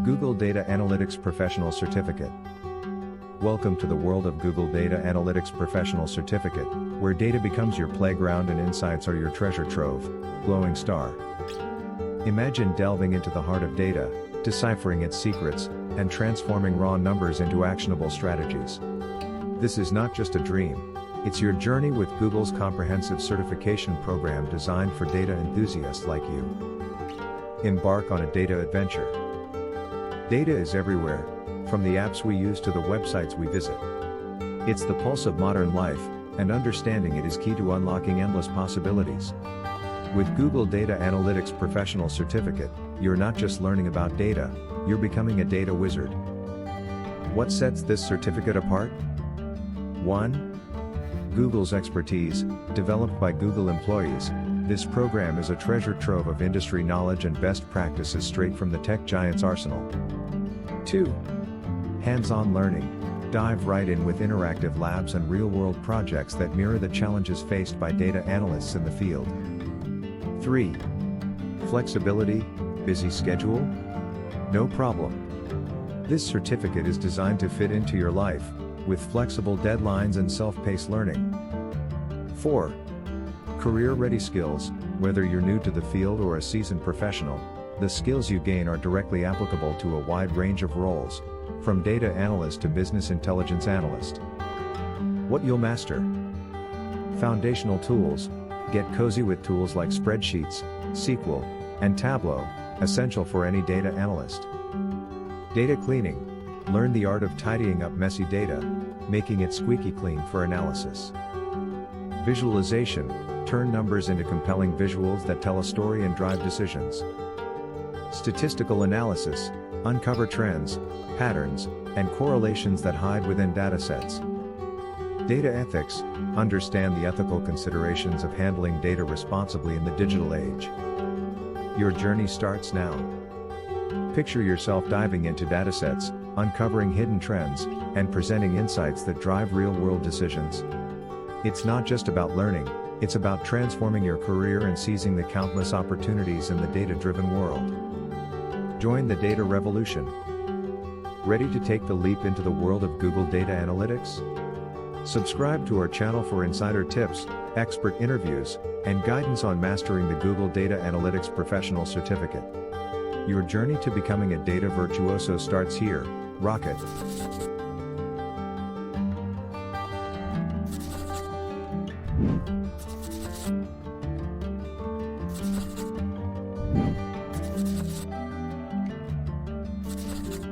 Google Data Analytics Professional Certificate. Welcome to the world of Google Data Analytics Professional Certificate, where data becomes your playground and insights are your treasure trove. Glowing star. Imagine delving into the heart of data, deciphering its secrets, and transforming raw numbers into actionable strategies. This is not just a dream. It's your journey with Google's comprehensive certification program designed for data enthusiasts like you. Embark on a data adventure. Data is everywhere, from the apps we use to the websites we visit. It's the pulse of modern life, and understanding it is key to unlocking endless possibilities. With Google Data Analytics Professional Certificate, you're not just learning about data, you're becoming a data wizard. What sets this certificate apart? 1. Google's expertise, developed by Google employees. This program is a treasure trove of industry knowledge and best practices straight from the tech giant's arsenal. 2. Hands-on learning. Dive right in with interactive labs and real-world projects that mirror the challenges faced by data analysts in the field. 3. Flexibility. Busy schedule? No problem. This certificate is designed to fit into your life, with flexible deadlines and self-paced learning. 4. Career-ready skills. Whether you're new to the field or a seasoned professional, the skills you gain are directly applicable to a wide range of roles, from data analyst to business intelligence analyst. What you'll master. Foundational tools. Get cozy with tools like spreadsheets, SQL, and Tableau, essential for any data analyst. Data cleaning. Learn the art of tidying up messy data, making it squeaky clean for analysis. Visualization. Turn numbers into compelling visuals that tell a story and drive decisions. Statistical analysis. Uncover trends, patterns, and correlations that hide within datasets. Data ethics. Understand the ethical considerations of handling data responsibly in the digital age. Your journey starts now. Picture yourself diving into datasets, uncovering hidden trends, and presenting insights that drive real-world decisions. It's not just about learning, it's about transforming your career and seizing the countless opportunities in the data-driven world. Join the data revolution. Ready to take the leap into the world of Google Data Analytics? Subscribe to our channel for insider tips, expert interviews, and guidance on mastering the Google Data Analytics Professional Certificate. Your journey to becoming a data virtuoso starts here. Rock it!